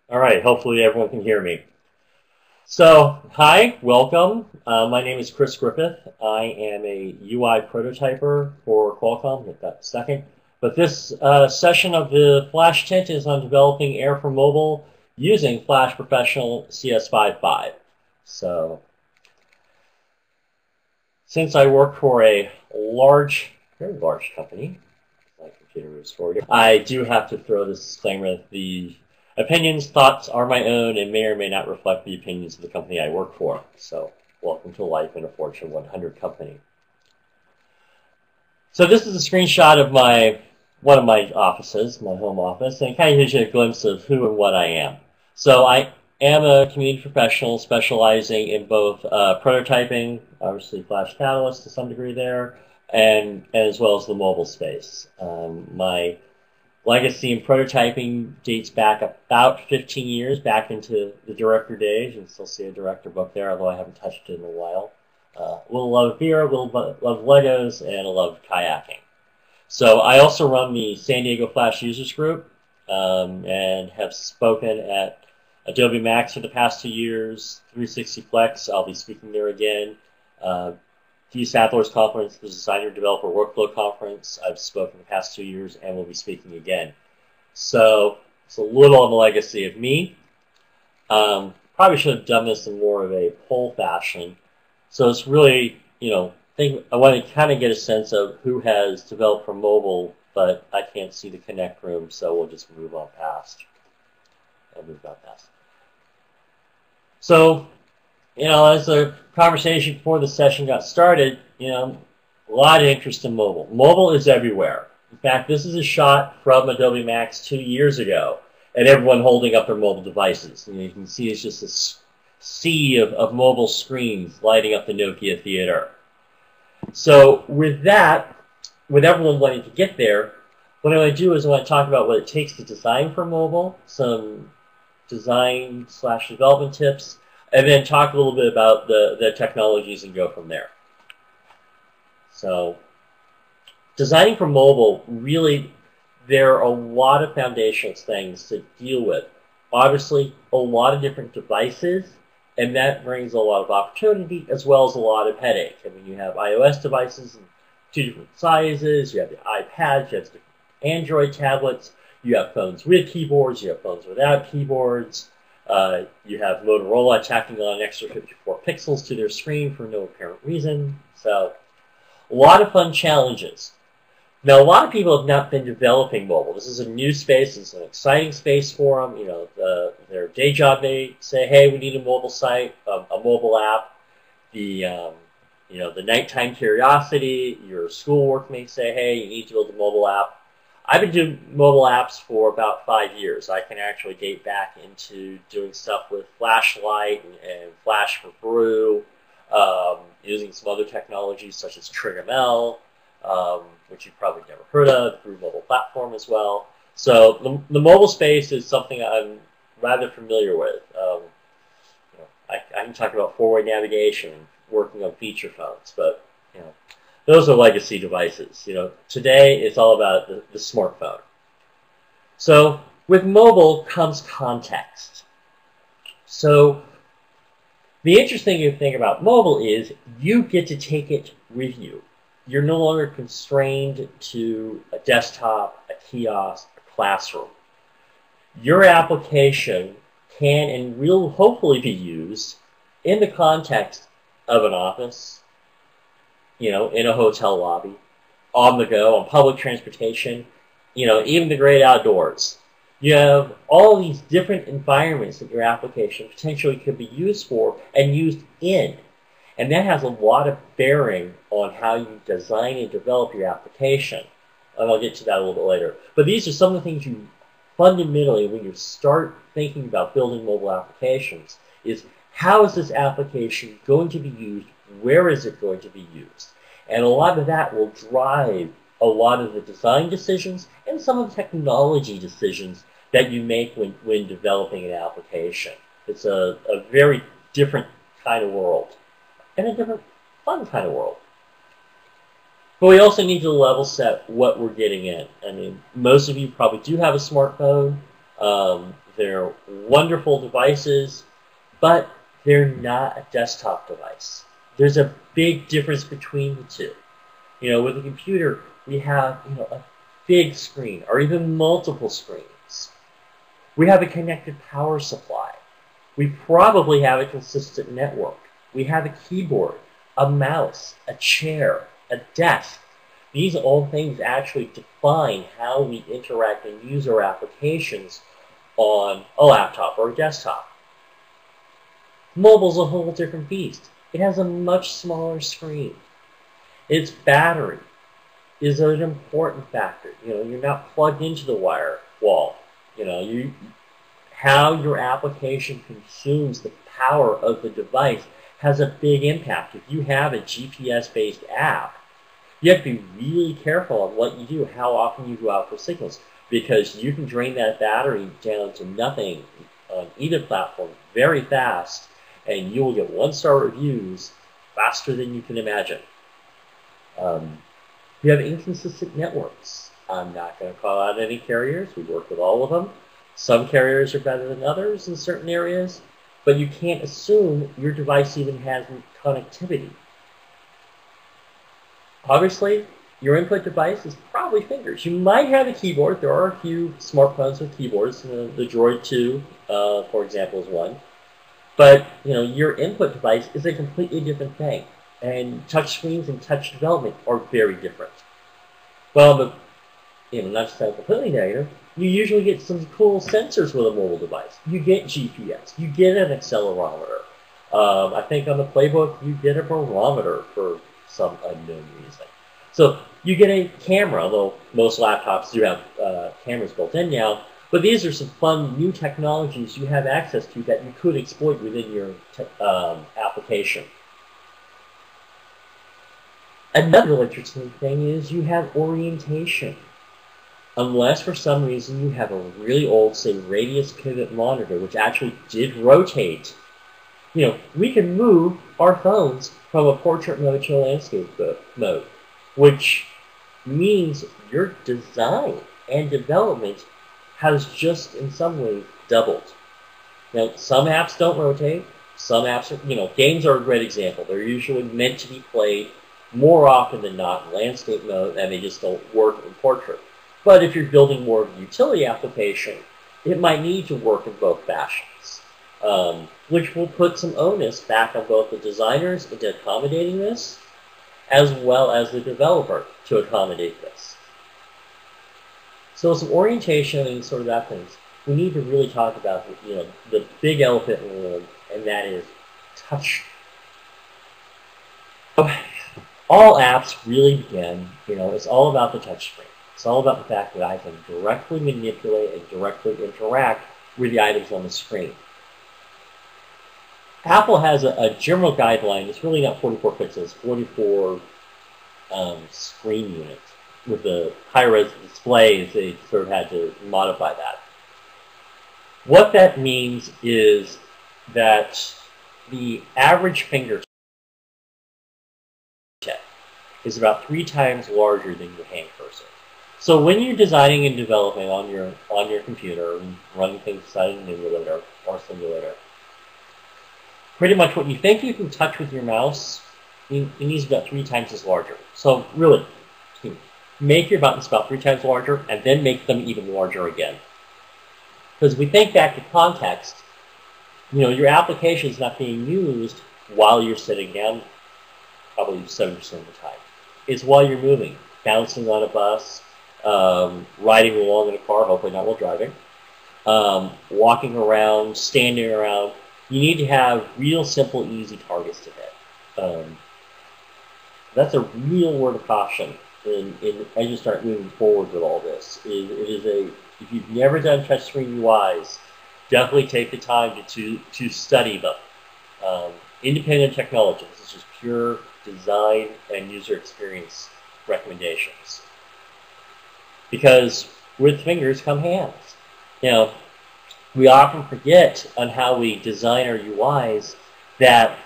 All right, hopefully everyone can hear me. So, hi, welcome. My name is Chris Griffith. I am a UI prototyper for Qualcomm. Hit that second. But this session of the FlashTent is on developing Air for Mobile using Flash Professional CS55. So, since I work for a very large company, my computer is for you, I do have to throw this disclaimer that the opinions, thoughts are my own and may or may not reflect the opinions of the company I work for. So, welcome to life in a Fortune 100 company. So this is a screenshot of one of my offices, my home office, and it kind of gives you a glimpse of who and what I am. So I am a community professional specializing in both prototyping, obviously Flash Catalyst to some degree there, and as well as the mobile space. My legacy in prototyping dates back about 15 years, back into the director days. You can still see a director book there, although I haven't touched it in a while. A little love beer, a little love Legos, and a love kayaking. So I also run the San Diego Flash Users Group and have spoken at Adobe Max for the past 2 years, 360 Flex. I'll be speaking there again. Satler's Conference, the Designer Developer Workflow Conference. I've spoken the past 2 years and will be speaking again. So it's a little on the legacy of me. Probably should have done this in more of a poll fashion. So it's really, I want to kind of get a sense of who has developed for mobile, but I can't see the Connect room, so we'll just move on past. So, as the conversation before the session got started, a lot of interest in mobile. Mobile is everywhere. In fact, this is a shot from Adobe Max 2 years ago, and everyone holding up their mobile devices. And you can see it's just this sea of mobile screens lighting up the Nokia theater. So with that, with everyone wanting to get there, what I want to do is I want to talk about what it takes to design for mobile, some design/development tips, and then talk a little bit about the technologies and go from there. So designing for mobile, really, there are a lot of foundational things to deal with. Obviously, a lot of different devices, and that brings a lot of opportunity as well as a lot of headache. I mean, you have iOS devices in 2 different sizes, you have the iPads, you have the Android tablets, you have phones with keyboards, you have phones without keyboards, you have Motorola tacking on an extra 54 pixels to their screen for no apparent reason. So, a lot of fun challenges. Now, a lot of people have not been developing mobile. This is a new space. It's an exciting space for them. Their day job, they say, hey, we need a mobile site, a mobile app. The nighttime curiosity, your schoolwork may say, hey, you need to build a mobile app. I've been doing mobile apps for about 5 years. I can actually date back into doing stuff with Flashlight and Flash for Brew, using some other technologies such as TrigML, which you've probably never heard of, through mobile platform as well. So the mobile space is something I'm rather familiar with. I can talk about four-way navigation, working on feature phones, but those are legacy devices. Today it's all about the smartphone. So with mobile comes context. So the interesting thing about mobile is you get to take it with you. You're no longer constrained to a desktop, a kiosk, a classroom. Your application can and will hopefully be used in the context of an office, in a hotel lobby, on the go, on public transportation, even the great outdoors. You have all these different environments that your application potentially could be used for and used in. And that has a lot of bearing on how you design and develop your application. And I'll get to that a little bit later. But these are some of the things you fundamentally, when you start thinking about building mobile applications, is how is this application going to be used? Where is it going to be used? And a lot of that will drive a lot of the design decisions and some of the technology decisions that you make when developing an application. It's a very different kind of world. And a different fun kind of world. But we also need to level set what we're getting in. I mean, most of you probably do have a smartphone. They're wonderful devices, but they're not a desktop device. There's a big difference between the two. With a computer, we have, a big screen or even multiple screens. We have a connected power supply. We probably have a consistent network. We have a keyboard, a mouse, a chair, a desk. These all things actually define how we interact and use our applications on a laptop or a desktop. Mobile's a whole different beast. It has a much smaller screen. Its battery is an important factor. You're not plugged into the wall. How your application consumes the power of the device has a big impact. If you have a GPS-based app, you have to be really careful on what you do, how often you go out for signals, because you can drain that battery down to nothing on either platform very fast, and you will get one-star reviews faster than you can imagine. You have inconsistent networks. I'm not going to call out any carriers. We work with all of them. Some carriers are better than others in certain areas, but you can't assume your device even has connectivity. Obviously, your input device is probably fingers. You might have a keyboard. There are a few smartphones with keyboards. The Droid 2, for example, is one. But your input device is a completely different thing. And touch screens and touch development are very different. Well, but not to sound completely negative, you usually get some cool sensors with a mobile device. You get GPS. You get an accelerometer. I think on the Playbook, you get a barometer for some unknown reason. So you get a camera, although most laptops do have cameras built in now. But these are some fun new technologies you have access to that you could exploit within your application. Another interesting thing is you have orientation. Unless for some reason you have a really old, say, radius pivot monitor, which actually did rotate, we can move our phones from a portrait mode to a landscape mode, which means your design and development has just in some ways doubled. Now, some apps don't rotate. Some apps are, games are a great example. They're usually meant to be played more often than not in landscape mode, and they just don't work in portrait. But if you're building more of a utility application, it might need to work in both fashions, which will put some onus back on both the designers into accommodating this, as well as the developer to accommodate this. So some orientation and sort of that things, we need to really talk about the big elephant in the room, and that is touch. All apps really begin, it's all about the touch screen. It's all about the fact that I can directly manipulate and directly interact with the items on the screen. Apple has a general guideline. It's really not 44 pixels, 44 screen units. With the high-res displays, they sort of had to modify that. What that means is that the average fingertip is about 3 times larger than your hand cursor. So when you're designing and developing on your computer and running things inside an emulator or simulator, pretty much what you think you can touch with your mouse, it needs to be about 3 times as larger. So really, make your buttons about 3 times larger and then make them even larger again. Because if we think back to context, your application is not being used while you're sitting down, probably 70% of the time. It's while you're moving, bouncing on a bus, riding along in a car, hopefully not while driving, walking around, standing around. You need to have real simple, easy targets to hit. That's a real word of caution as you start moving forward with all this. If you've never done touchscreen UIs, definitely take the time to study them. Independent technology. This is just pure design and user experience recommendations. Because with fingers come hands. We often forget on how we design our UIs that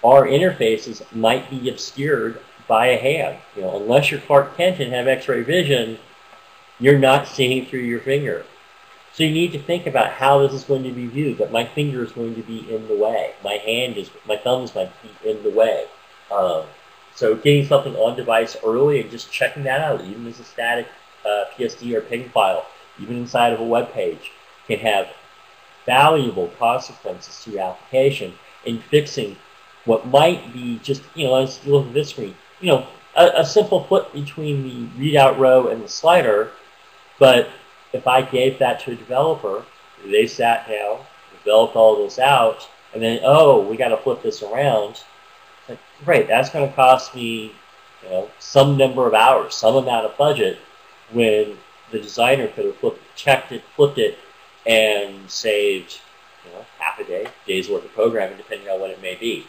our interfaces might be obscured by a hand. Unless you're Clark Kent and have X-ray vision, you're not seeing through your finger. So you need to think about how this is going to be viewed, that my finger is going to be in the way. My thumbs might be in the way. So getting something on device early and just checking that out, even as a static PSD or PNG file, even inside of a web page, can have valuable consequences to your application in fixing what might be just, as you look at this screen, a simple flip between the readout row and the slider, but if I gave that to a developer, they sat down, developed all this out, and then, oh, we got to flip this around. Like, great, that's going to cost me, some number of hours, some amount of budget, when the designer could have flipped it, and saved, half a day's worth of programming, depending on what it may be.